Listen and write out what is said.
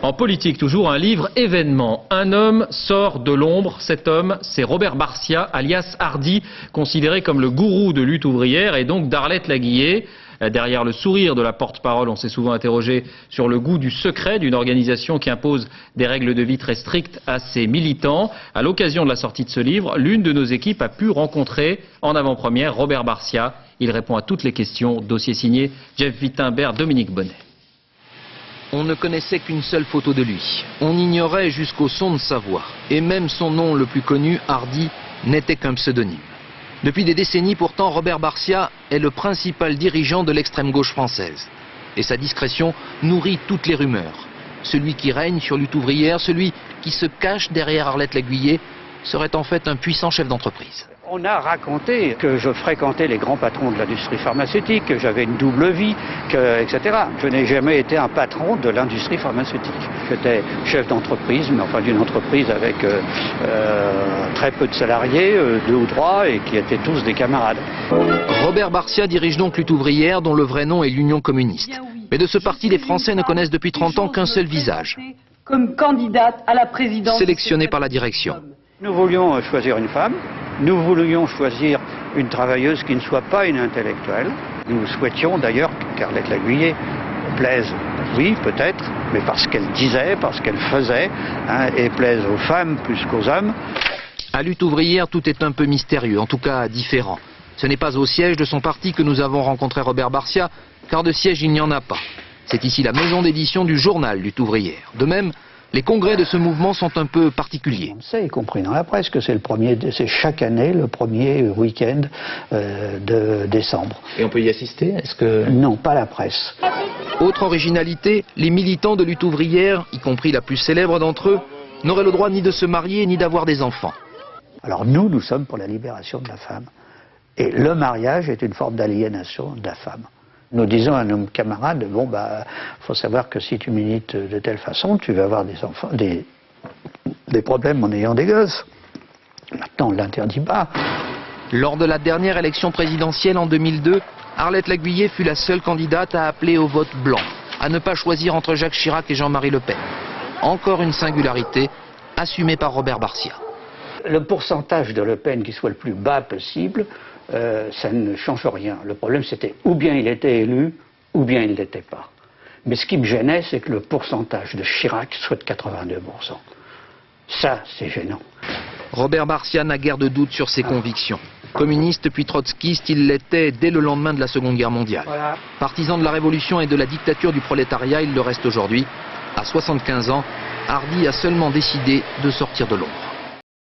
En politique, toujours un livre événement. Un homme sort de l'ombre. Cet homme, c'est Robert Barcia, alias Hardy, considéré comme le gourou de lutte ouvrière et donc d'Arlette Laguiller. Derrière le sourire de la porte-parole, on s'est souvent interrogé sur le goût du secret d'une organisation qui impose des règles de vie très strictes à ses militants. À l'occasion de la sortie de ce livre, l'une de nos équipes a pu rencontrer en avant-première Robert Barcia. Il répond à toutes les questions. Dossier signé Jeff Wittenberg, Dominique Bonnet. On ne connaissait qu'une seule photo de lui. On ignorait jusqu'au son de sa voix. Et même son nom le plus connu, Hardy, n'était qu'un pseudonyme. Depuis des décennies pourtant, Robert Barcia est le principal dirigeant de l'extrême gauche française. Et sa discrétion nourrit toutes les rumeurs. Celui qui règne sur lutte ouvrière, celui qui se cache derrière Arlette Laguiller, serait en fait un puissant chef d'entreprise. On a raconté que je fréquentais les grands patrons de l'industrie pharmaceutique, que j'avais une double vie, etc. Je n'ai jamais été un patron de l'industrie pharmaceutique. J'étais chef d'entreprise, mais enfin d'une entreprise avec très peu de salariés, 2 ou 3, et qui étaient tous des camarades. Robert Barcia dirige donc Lutte ouvrière, dont le vrai nom est l'Union communiste. Mais de ce parti, les Français ne connaissent depuis 30 ans qu'un seul visage. Comme candidate à la présidence. Sélectionné par la direction. Nous voulions choisir une femme, nous voulions choisir une travailleuse qui ne soit pas une intellectuelle. Nous souhaitions d'ailleurs qu'Arlette Laguiller plaise, oui peut-être, mais parce qu'elle disait, parce qu'elle faisait, et plaise aux femmes plus qu'aux hommes. À Lutte ouvrière, tout est un peu mystérieux, en tout cas différent. Ce n'est pas au siège de son parti que nous avons rencontré Robert Barcia, car de siège il n'y en a pas. C'est ici la maison d'édition du journal Lutte ouvrière. De même, les congrès de ce mouvement sont un peu particuliers. On sait, y compris dans la presse, que c'est chaque année le premier week-end de décembre. Et on peut y assister? Est-ce que... Non, pas la presse. Autre originalité, les militants de Lutte ouvrière, y compris la plus célèbre d'entre eux, n'auraient le droit ni de se marier ni d'avoir des enfants. Alors nous sommes pour la libération de la femme. Et le mariage est une forme d'aliénation de la femme. Nous disons à nos camarades, faut savoir que si tu milites de telle façon, tu vas avoir des enfants, des problèmes en ayant des gosses. Maintenant, on ne l'interdit pas. Lors de la dernière élection présidentielle en 2002, Arlette Laguiller fut la seule candidate à appeler au vote blanc, à ne pas choisir entre Jacques Chirac et Jean-Marie Le Pen. Encore une singularité, assumée par Robert Barcia. Le pourcentage de Le Pen qui soit le plus bas possible, ça ne change rien. Le problème, c'était ou bien il était élu, ou bien il ne l'était pas. Mais ce qui me gênait, c'est que le pourcentage de Chirac soit de 82%. Ça, c'est gênant. Robert Barcia n'a guère de doute sur ses convictions. Communiste puis trotskiste, il l'était dès le lendemain de la Seconde Guerre mondiale. Voilà. Partisan de la révolution et de la dictature du prolétariat, il le reste aujourd'hui. À 75 ans, Hardy a seulement décidé de sortir de l'ombre.